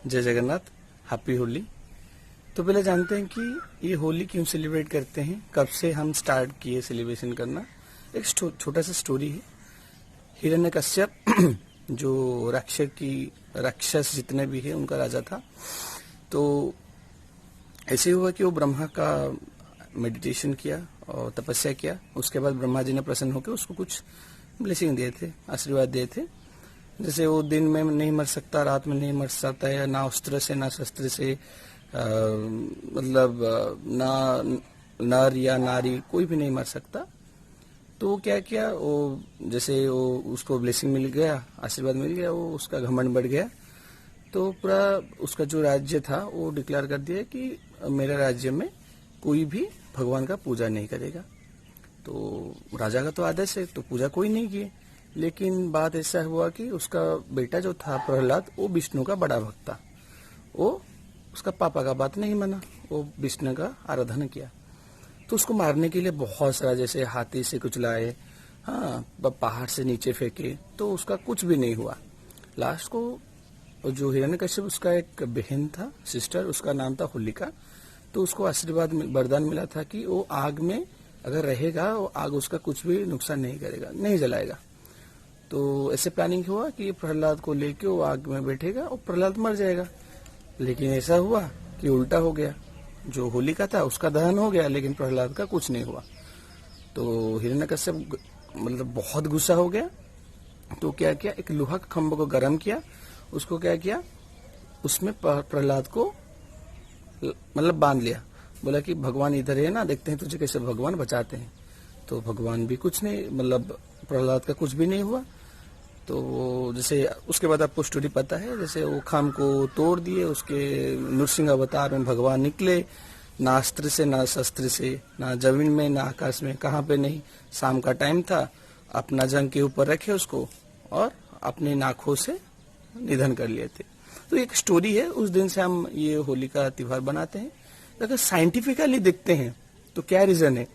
जय जगन्नाथ, हैप्पी होली। तो पहले जानते हैं कि ये होली क्यों सेलिब्रेट करते हैं, कब से हम स्टार्ट किए सेलिब्रेशन करना। एक छोटा सा स्टोरी है। हिरण्यकश्यप जो राक्षस जितने भी है उनका राजा था। तो ऐसे हुआ कि वो ब्रह्मा का मेडिटेशन किया और तपस्या किया। उसके बाद ब्रह्मा जी ने प्रसन्न होकर उसको कुछ ब्लेसिंग दिए थे, आशीर्वाद दिए थे। जैसे वो दिन में नहीं मर सकता, रात में नहीं मर सकता है, ना अस्त्र से ना शस्त्र से, मतलब ना नर या नारी कोई भी नहीं मर सकता। तो क्या किया, वो जैसे वो उसको ब्लेसिंग मिल गया, आशीर्वाद मिल गया, वो उसका घमंड बढ़ गया। तो पूरा उसका जो राज्य था वो डिक्लेयर कर दिया कि मेरे राज्य में कोई भी भगवान का पूजा नहीं करेगा। तो राजा का तो आदेश है, तो पूजा कोई नहीं किए। लेकिन बात ऐसा हुआ कि उसका बेटा जो था प्रहलाद, वो विष्णु का बड़ा भक्त था। वो उसका पापा का बात नहीं माना, वो विष्णु का आराधना किया। तो उसको मारने के लिए बहुत सारा, जैसे हाथी से कुचलाए, हाँ, पहाड़ से नीचे फेंके, तो उसका कुछ भी नहीं हुआ। लास्ट को जो हिरण्यकश्यप, उसका एक बहन था, सिस्टर, उसका नाम था होलिका। तो उसको आशीर्वाद वरदान मिला था कि वो आग में अगर रहेगा, वो आग उसका कुछ भी नुकसान नहीं करेगा, नहीं जलाएगा। तो ऐसे प्लानिंग हुआ कि प्रहलाद को लेके वो आग में बैठेगा और प्रहलाद मर जाएगा। लेकिन ऐसा हुआ कि उल्टा हो गया। जो होलिका था उसका दहन हो गया, लेकिन प्रहलाद का कुछ नहीं हुआ। तो हिरण्यकश्यप मतलब बहुत गुस्सा हो गया। तो क्या किया, एक लोहा के खंभे को गर्म किया, उसको क्या किया, उसमें प्रहलाद को मतलब बांध लिया। बोला कि भगवान इधर है ना, देखते हैं तुझे कैसे भगवान बचाते हैं। तो भगवान भी कुछ नहीं, मतलब प्रहलाद का कुछ भी नहीं हुआ। तो वो जैसे उसके बाद आपको स्टोरी पता है, जैसे वो खाम को तोड़ दिए, उसके नृसिंह अवतार में भगवान निकले, ना अस्त्र से ना शस्त्र से, ना जमीन में ना आकाश में, कहाँ पे नहीं। शाम का टाइम था, अपना जंग के ऊपर रखे उसको और अपने नाखों से निधन कर लिए थे। तो एक स्टोरी है, उस दिन से हम ये होली का त्योहार बनाते हैं। अगर साइंटिफिकली देखते हैं तो क्या रीजन है,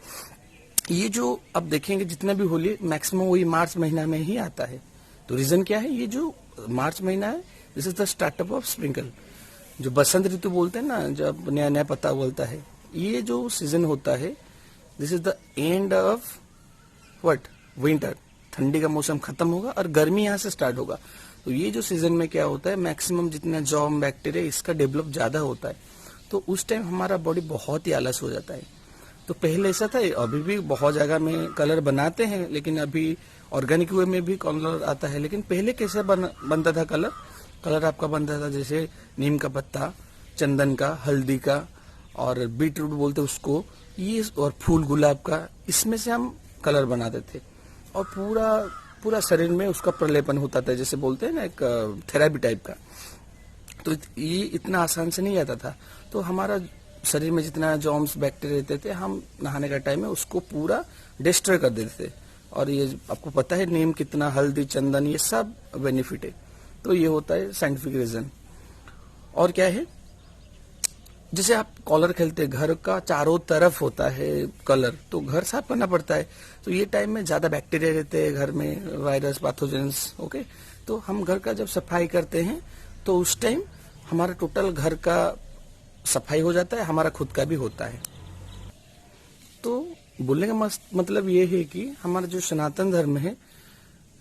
ये जो अब देखेंगे जितना भी होली मैक्सिमम वही मार्च महीना में ही आता है। तो रीजन क्या है, ये जो मार्च महीना है, this is the startup of sprinkle, जो बसंत ऋतु बोलते हैं ना, जब नया नया पत्ता बोलता है, ये जो सीजन होता है, this is the end of what, winter. ठंडी का मौसम खत्म होगा और गर्मी यहाँ से स्टार्ट होगा। तो ये जो सीजन में क्या होता है, मैक्सिमम जितना जर्म बैक्टीरिया इसका डेवलप ज्यादा होता है। तो उस टाइम हमारा बॉडी बहुत ही आलस हो जाता है। तो पहले ऐसा था, अभी भी बहुत जगह में कलर बनाते हैं, लेकिन अभी ऑर्गेनिक वे में भी कलर आता है। लेकिन पहले कैसे बनता था कलर आपका बनता था, जैसे नीम का पत्ता, चंदन का, हल्दी का और बीट रूट बोलते उसको, ये और फूल गुलाब का, इसमें से हम कलर बनाते थे। और पूरा शरीर में उसका प्रलेपन होता था, जैसे बोलते हैं ना, एक थेरेपी टाइप का। तो ये इतना आसान से नहीं आता था। तो हमारा शरीर में जितना जॉम्स बैक्टीरिया रहते थे, हम नहाने का टाइम में उसको पूरा डिस्ट्रॉय कर देते थे। और ये आपको पता है, नीम कितना, हल्दी, चंदन, ये सब बेनिफिट है। तो ये होता है साइंटिफिक रीजन। और क्या है, जैसे आप कॉलर खेलते, घर का चारों तरफ होता है कलर, तो घर साफ करना पड़ता है। तो ये टाइम में ज्यादा बैक्टीरिया रहते हैं घर में, वायरस, पैथोजेंस, ओके। तो हम घर का जब सफाई करते हैं तो उस टाइम हमारा टोटल घर का सफाई हो जाता है, हमारा खुद का भी होता है। तो बोलने का मतलब ये है कि हमारा जो सनातन धर्म है,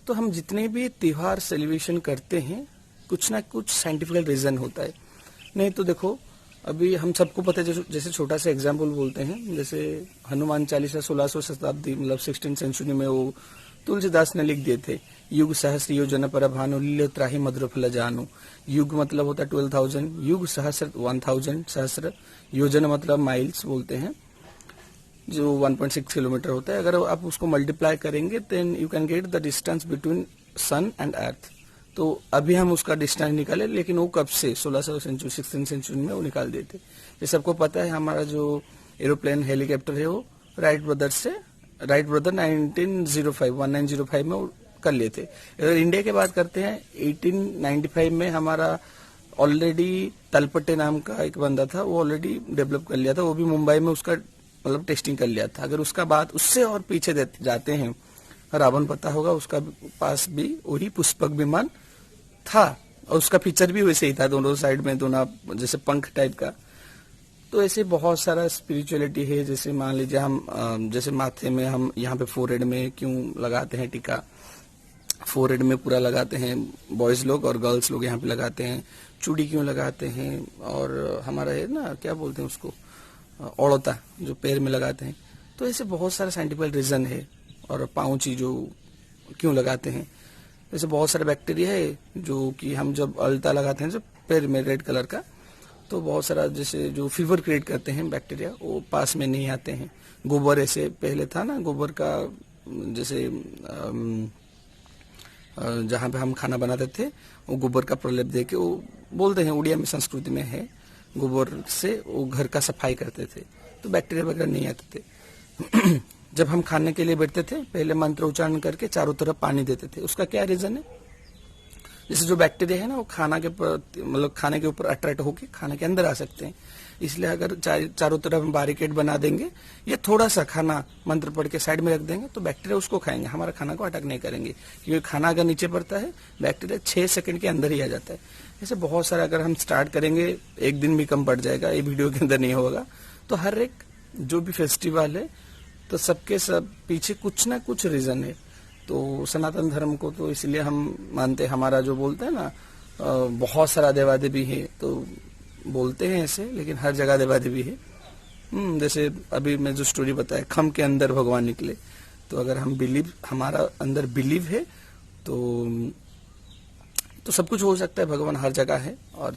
तो हम जितने भी त्योहार सेलिब्रेशन करते हैं, कुछ ना कुछ साइंटिफिकल रीजन होता है। नहीं तो देखो, अभी हम सबको पता है, जैसे छोटा सा एग्जाम्पल बोलते हैं, जैसे हनुमान चालीसा 1600 शताब्दी मतलब 16 सेंचुरी में वो तुलसीदास ने लिख दिए थे, युग सहस्र योजन पर भानु लील्य त्राहि मधुर फल जानु। युग मतलब होता है 12,000, युग सहस्र 1000, सहस्र योजन मतलब माइल्स बोलते हैं, जो 1.6 किलोमीटर होता है। अगर आप उसको मल्टीप्लाई करेंगे, then you can get the distance between sun and earth. तो अभी हम उसका डिस्टेंस निकाले, लेकिन वो कब से 1600 सेंचुरी 16 सेंचुरी में वो निकाल देते। ये सबको पता है। हमारा जो एरोप्लेन हेलीकॉप्टर है, वो राइट ब्रदर 1905 में वो कर लिए थे। अगर इंडिया की बात करते हैं, 1895 में हमारा ऑलरेडी तलपट्टे नाम का एक बंदा था, वो ऑलरेडी डेवलप कर लिया था। वो भी मुंबई में उसका मतलब टेस्टिंग कर लिया था। अगर उसका बात उससे और पीछे जाते हैं, रावण पता होगा, उसका पास भी वही पुष्पक विमान था, और उसका फीचर भी वैसे ही था, दोनों साइड में दोनों जैसे पंख टाइप का। तो ऐसे बहुत सारा स्पिरिचुअलिटी है। जैसे मान लीजिए हम जैसे माथे में हम यहाँ पे फोरहेड में क्यों लगाते हैं टीका, फोरहेड में पूरा लगाते हैं बॉयज लोग और गर्ल्स लोग यहाँ पे लगाते हैं। चूड़ी क्यों लगाते हैं, और हमारा है ना क्या बोलते हैं उसको, औड़ता जो पैर में लगाते हैं। तो ऐसे बहुत सारा साइंटिफिक रीजन है। और पाउची जो क्यों लगाते हैं, जैसे बहुत सारे बैक्टीरिया है जो कि हम जब अलता लगाते हैं जब पैर में रेड कलर का, तो बहुत सारा जैसे जो फीवर क्रिएट करते हैं बैक्टीरिया, वो पास में नहीं आते हैं। गोबर ऐसे पहले था ना, गोबर का जैसे जहाँ पे हम खाना बनाते थे वो गोबर का प्रलेप दे के, वो बोलते हैं उड़िया में संस्कृति में है, गोबर से वो घर का सफाई करते थे तो बैक्टीरिया वगैरह नहीं आते थे। जब हम खाने के लिए बैठते थे पहले मंत्र उच्चारण करके चारों तरफ पानी देते थे। उसका क्या रीजन है, जैसे जो बैक्टीरिया है ना वो खाना के मतलब खाने के ऊपर अट्रैक्ट होकर खाने के अंदर आ सकते हैं। इसलिए अगर चारों तरफ हम बैरिकेड बना देंगे या थोड़ा सा खाना मंत्र पढ़ के साइड में रख देंगे तो बैक्टीरिया उसको खाएंगे, हमारा खाना को अटैक नहीं करेंगे। क्योंकि खाना अगर नीचे पड़ता है बैक्टीरिया 6 सेकंड के अंदर ही आ जाता है। ऐसे बहुत सारा अगर हम स्टार्ट करेंगे, एक दिन भी कम पड़ जाएगा, ये वीडियो के अंदर नहीं होगा। तो हर एक जो भी फेस्टिवल है तो सबके सब पीछे कुछ ना कुछ रीजन है। तो सनातन धर्म को तो इसलिए हम मानते हैं, हमारा जो बोलते हैं ना बहुत सारा देवादेवी है तो बोलते हैं ऐसे, लेकिन हर जगह देवादेवी है। जैसे अभी मैं जो स्टोरी बताया, खम के अंदर भगवान निकले, तो अगर हम बिलीव, हमारा अंदर बिलीव है तो सब कुछ हो सकता है। भगवान हर जगह है और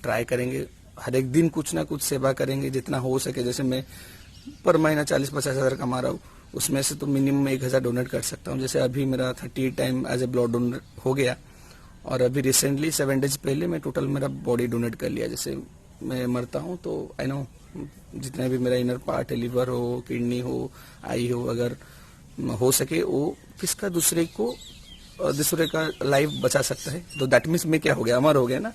ट्राई करेंगे, हर एक दिन कुछ ना कुछ सेवा करेंगे जितना हो सके। जैसे मैं पर महीना 40-50 हज़ार कमा रहा हूँ, उसमें से तो मिनिमम 1,000 डोनेट कर सकता हूँ। जैसे अभी मेरा 38 time as a blood donor हो गया, और अभी रिसेंटली 7 डेज पहले मैं टोटल मेरा बॉडी डोनेट कर लिया। जैसे मैं मरता हूँ तो आई नो जितना भी मेरा इनर पार्ट है, लिवर हो, किडनी हो, आई हो, अगर हो सके वो किसका दूसरे का लाइफ बचा सकता है। तो दैट मीन्स मैं क्या हो गया, अमर हो गया ना।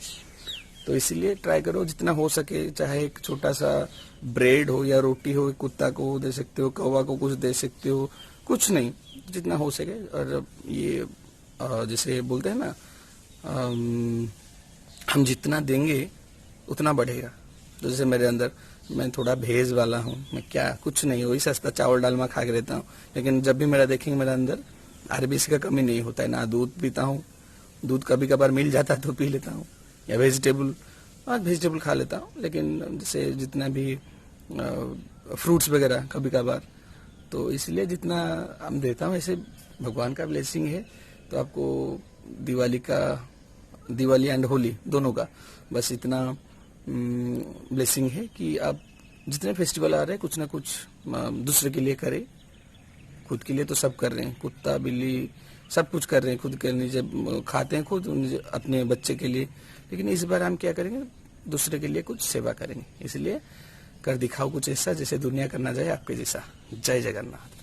तो इसीलिए ट्राई करो जितना हो सके, चाहे एक छोटा सा ब्रेड हो या रोटी हो, कुत्ता को दे सकते हो, कौवा को कुछ दे सकते हो, कुछ नहीं जितना हो सके। और ये जैसे बोलते हैं ना, हम जितना देंगे उतना बढ़ेगा। तो जैसे मेरे अंदर, मैं थोड़ा भेज वाला हूँ, मैं क्या कुछ नहीं, वही सस्ता चावल डालमा खा के रहता हूँ, लेकिन जब भी मेरा देखेंगे मेरे अंदर आरबीसी का कमी नहीं होता है। ना दूध पीता हूँ, दूध कभी कभार मिल जाता है तो पी लेता हूँ, या वेजिटेबल खा लेता हूँ। लेकिन जैसे जितना भी फ्रूट्स वगैरह कभी कभार, तो इसलिए जितना हम देता हूँ ऐसे भगवान का ब्लेसिंग है। तो आपको दिवाली एंड होली दोनों का बस इतना ब्लेसिंग है कि आप जितने फेस्टिवल आ रहे हैं कुछ ना कुछ दूसरे के लिए करें। खुद के लिए तो सब कर रहे हैं, कुत्ता बिल्ली सब कुछ कर रहे हैं खुद के लिए, खाते हैं खुद अपने बच्चे के लिए। लेकिन इस बार हम क्या करेंगे, दूसरे के लिए कुछ सेवा करेंगे। इसलिए कर दिखाओ कुछ ऐसा जैसे दुनिया करना जाए आपके जैसा। जय जगन्नाथ।